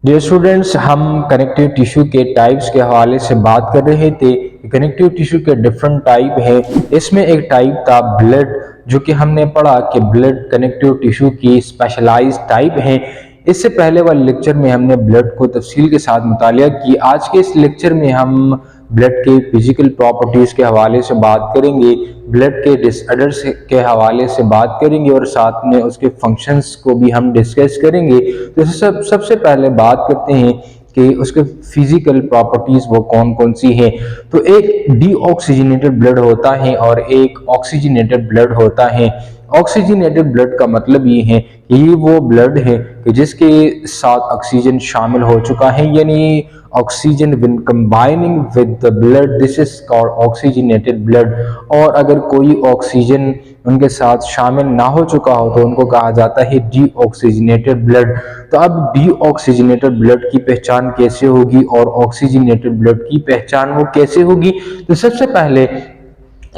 Dear students, हम connective tissue के types के हवाले से बात कर रहे थे। कनेक्टिव टिश्यू के डिफरेंट टाइप हैं। इसमें एक टाइप था ब्लड, जो कि हमने पढ़ा कि ब्लड कनेक्टिव टिश्यू की स्पेशलाइज्ड टाइप है। इससे पहले वाले लेक्चर में हमने ब्लड को तफसील के साथ मुतालिया की। आज के इस लेक्चर में हम ब्लड के फिजिकल प्रॉपर्टीज़ के हवाले से बात करेंगे, ब्लड के डिसऑर्डर्स के हवाले से बात करेंगे और साथ में उसके फंक्शंस को भी हम डिस्कस करेंगे। तो सबसे पहले बात करते हैं कि उसके फिजिकल प्रॉपर्टीज़ वो कौन कौन सी हैं। तो एक डीऑक्सीजनेटेड ब्लड होता है और एक ऑक्सीजनेटेड ब्लड होता है। ऑक्सीजनेटेड ब्लड का मतलब ये है कि ये वो ब्लड है कि जिसके साथ ऑक्सीजन शामिल हो चुका है, यानी oxygen when combining with the blood this is called oxygenated blood. और अगर कोई ऑक्सीजन उनके साथ शामिल ना हो चुका हो तो उनको कहा जाता है डीऑक्सीजनेटेड ब्लड। तो अब डीऑक्सीजनेटेड ब्लड की पहचान कैसे होगी और ऑक्सीजनेटेड ब्लड की पहचान वो कैसे होगी। तो सबसे पहले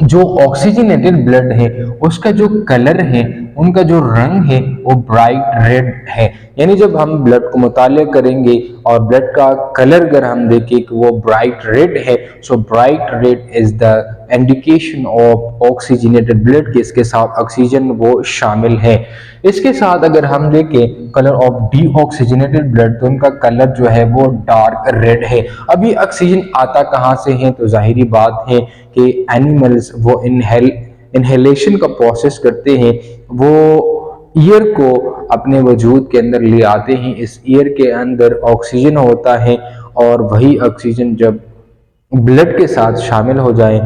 जो ऑक्सीजनेटेड ब्लड है उसका जो कलर है, उनका जो रंग है वो ब्राइट रेड है। यानी जब हम ब्लड को मुतालिया करेंगे और ब्लड का कलर अगर हम देखें कि वो ब्राइट रेड है, so bright red is the indication of oxygenated blood के इसके साथ ऑक्सीजन वो शामिल है। इसके साथ अगर हम देखें कलर ऑफ डीऑक्सीजनेटेड ब्लड, तो उनका कलर जो है वो डार्क रेड है। अभी ऑक्सीजन आता कहाँ से है, तो जाहिरी बात है कि एनिमल्स वो इनहेलेशन का प्रोसेस करते हैं, वो ईयर को अपने वजूद के अंदर ले आते हैं। इस ईयर के अंदर ऑक्सीजन होता है और वही ऑक्सीजन जब ब्लड के साथ शामिल हो जाए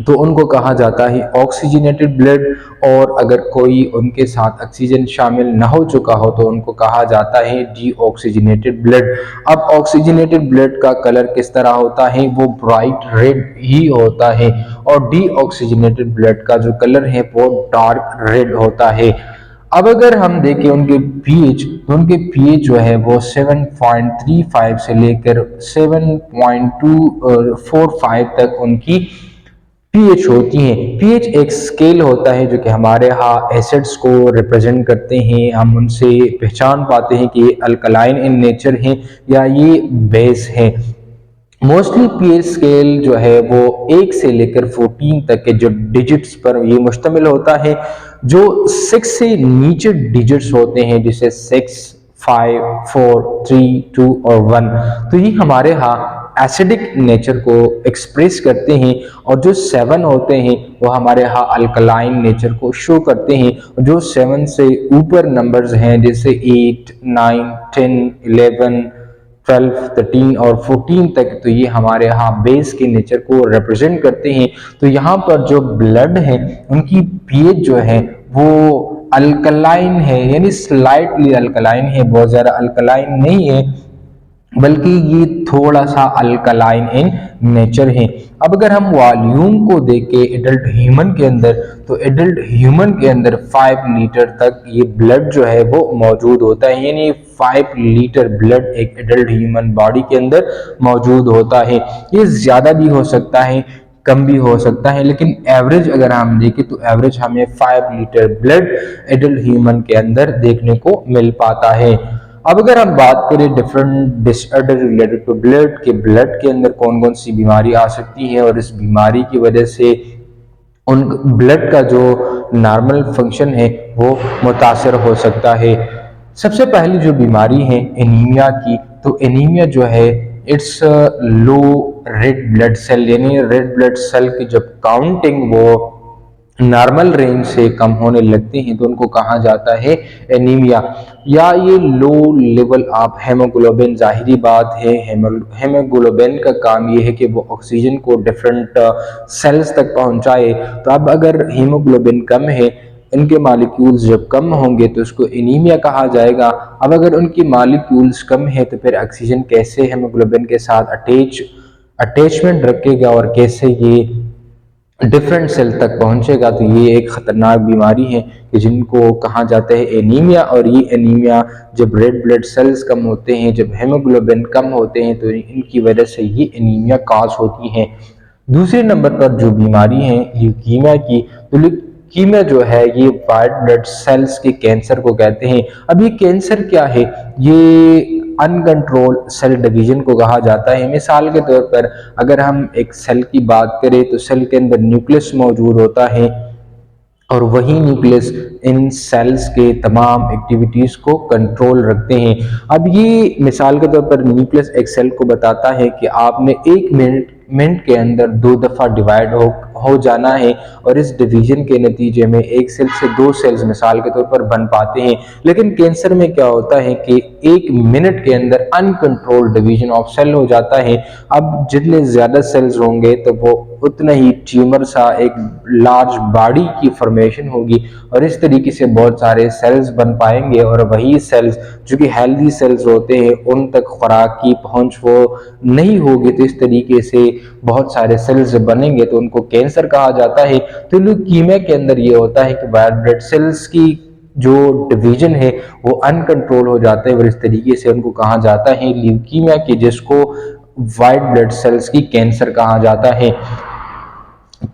तो उनको कहा जाता है ऑक्सीजनेटेड ब्लड। और अगर कोई उनके साथ ऑक्सीजन शामिल ना हो चुका हो तो उनको कहा जाता है डीऑक्सीजनेटेड ब्लड। अब ऑक्सीजनेटेड ब्लड का कलर किस तरह होता है, वो ब्राइट रेड ही होता है और डीऑक्सीजनेटेड ब्लड का जो कलर है वो डार्क रेड होता है। अब अगर हम देखें उनके पीएच, तो उनके पीएच जो है वो 7.35 से लेकर 7.245 तक उनकी पीएच होती हैं। पीएच एक स्केल होता है जो कि हमारे यहाँ एसिड्स को रिप्रेजेंट करते हैं। हम उनसे पहचान पाते हैं कि ये अल्कलाइन इन नेचर हैं या ये बेस हैं। मोस्टली पीएच स्केल जो है वो 1 से लेकर 14 तक के जो डिजिट्स पर ये मुश्तमिल होता है। जो 6 से नीचे डिजिट्स होते हैं, जैसे 6, 5, 4, 3, 2 और 1, तो ये हमारे यहाँ एसिडिक नेचर को एक्सप्रेस करते हैं। और जो 7 होते हैं वो हमारे यहाँ अल्कलाइन नेचर को शो करते हैं। जो 7 से ऊपर नंबर्स हैं, जैसे 8, 9, 10, 11, 12, 13 और 14 तक, तो ये हमारे यहाँ बेस के नेचर को रिप्रेजेंट करते हैं। तो यहाँ पर जो ब्लड है उनकी पीएच जो है वो अल्कलाइन है, यानी स्लाइटली अल्कलाइन है, बहुत ज़्यादा अल्कलाइन नहीं है, बल्कि ये थोड़ा सा अल्कलाइन इन नेचर है। अब अगर हम वॉल्यूम को देखें एडल्ट ह्यूमन के अंदर, तो एडल्ट ह्यूमन के अंदर 5 लीटर तक ये ब्लड जो है वो मौजूद होता है, यानी 5 लीटर ब्लड एक एडल्ट ह्यूमन बॉडी के अंदर मौजूद होता है। ये ज़्यादा भी हो सकता है, कम भी हो सकता है, लेकिन एवरेज अगर हम देखें तो एवरेज हमें 5 लीटर ब्लड एडल्ट ह्यूमन के अंदर देखने को मिल पाता है। अब अगर हम बात करें different disorder related to blood के, ब्लड के अंदर कौन कौन सी बीमारी आ सकती है और इस बीमारी की वजह से उन ब्लड का जो नॉर्मल फंक्शन है वो मुतासर हो सकता है। सबसे पहली जो बीमारी है एनीमिया की, तो एनीमिया जो है it's low red blood cell, यानी रेड ब्लड सेल की जब काउंटिंग वो नॉर्मल रेंज से कम होने लगते हैं तो उनको कहा जाता है एनीमिया। या ये लो लेवल ऑफ हेमोग्लोबिन, जाहिरी बात है हेमोग्लोबिन का काम ये है कि वो ऑक्सीजन को डिफरेंट सेल्स तक पहुंचाए। तो अब अगर हीमोग्लोबिन कम है, इनके मालिक्यूल्स जब कम होंगे तो उसको एनीमिया कहा जाएगा। अब अगर उनकी मालिक्यूल्स कम है तो फिर ऑक्सीजन कैसे हेमोग्लोबिन के साथ अटैचमेंट रखेगा और कैसे ये डिफरेंट सेल तक पहुंचेगा। तो ये एक खतरनाक बीमारी है कि जिनको कहा जाता है एनीमिया। और ये एनीमिया जब रेड ब्लड सेल्स कम होते हैं, जब हेमोग्लोबिन कम होते हैं, तो इनकी वजह से ये एनीमिया काज होती है। दूसरे नंबर पर जो बीमारी है ल्यूकीमिया की, तो ल्यूकीमिया जो है ये वाइट ब्लड सेल्स के कैंसर को कहते हैं। अब ये कैंसर क्या है, ये अनकंट्रोल सेल डिवीजन को कहा जाता है। मिसाल के तौर पर अगर हम एक सेल की बात करें तो सेल के अंदर न्यूक्लियस मौजूद होता है और वही न्यूक्लियस इन सेल्स के तमाम एक्टिविटीज़ को कंट्रोल रखते हैं। अब ये मिसाल के तौर पर न्यूक्लियस एक सेल को बताता है कि आपने एक मिनट के अंदर 2 दफ़ा डिवाइड हो जाना है और इस डिवीजन के नतीजे में एक सेल से 2 सेल्स मिसाल के तौर पर बन पाते हैं। लेकिन कैंसर में क्या होता है कि 1 मिनट के अंदर अनकंट्रोल्ड डिवीजन ऑफ सेल हो जाता है। अब जितने ज़्यादा सेल्स होंगे तो वो उतना ही ट्यूमर सा एक लार्ज बॉडी की फॉर्मेशन होगी और इस तरीके से बहुत सारे सेल्स बन पाएंगे और वही सेल्स जो कि हेल्दी सेल्स होते हैं उन तक खुराक की पहुंच वो नहीं होगी, तो इस तरीके से बहुत सारे सेल्स बनेंगे तो उनको कैंसर कहा जाता है। तो ल्यूकीमिया के अंदर ये होता है कि वाइट ब्लड सेल्स की जो डिवीजन है वो अनकंट्रोल हो जाता है और इस तरीके से उनको कहा जाता है ल्यूकीमिया की, जिसको वाइट ब्लड सेल्स की कैंसर कहा जाता है।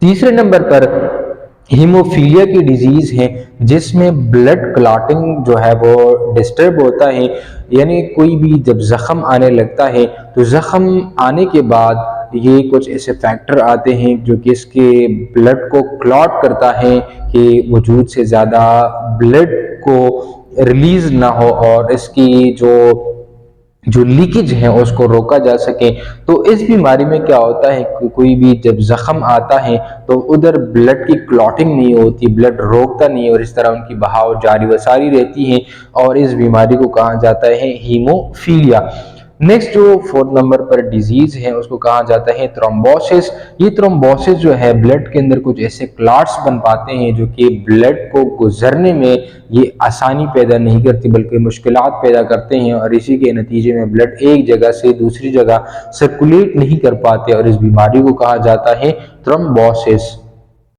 तीसरे नंबर पर हीमोफीलिया की डिजीज है जिसमें ब्लड क्लॉटिंग जो है वो डिस्टर्ब होता है, यानी कोई भी जब जख्म आने लगता है तो जख्म आने के बाद ये कुछ ऐसे फैक्टर आते हैं जो कि इसके ब्लड को क्लॉट करता है कि वजूद से ज़्यादा ब्लड को रिलीज ना हो और इसकी जो लीकेज है उसको रोका जा सके। तो इस बीमारी में क्या होता है कि कोई भी जब जख्म आता है तो उधर ब्लड की क्लॉटिंग नहीं होती, ब्लड रोकता नहीं है और इस तरह उनकी बहाव जारी व सारी रहती है और इस बीमारी को कहा जाता है हीमोफीलिया। नेक्स्ट जो 4th नंबर पर डिजीज है उसको कहा जाता है थ्रोम्बोसिस। ये थ्रोम्बोसिस जो है ब्लड के अंदर कुछ ऐसे क्लॉट्स बन पाते हैं जो कि ब्लड को गुजरने में ये आसानी पैदा नहीं करती बल्कि मुश्किलात पैदा करते हैं और इसी के नतीजे में ब्लड एक जगह से दूसरी जगह सर्कुलेट नहीं कर पाते और इस बीमारी को कहा जाता है थ्रोम्बोसिस।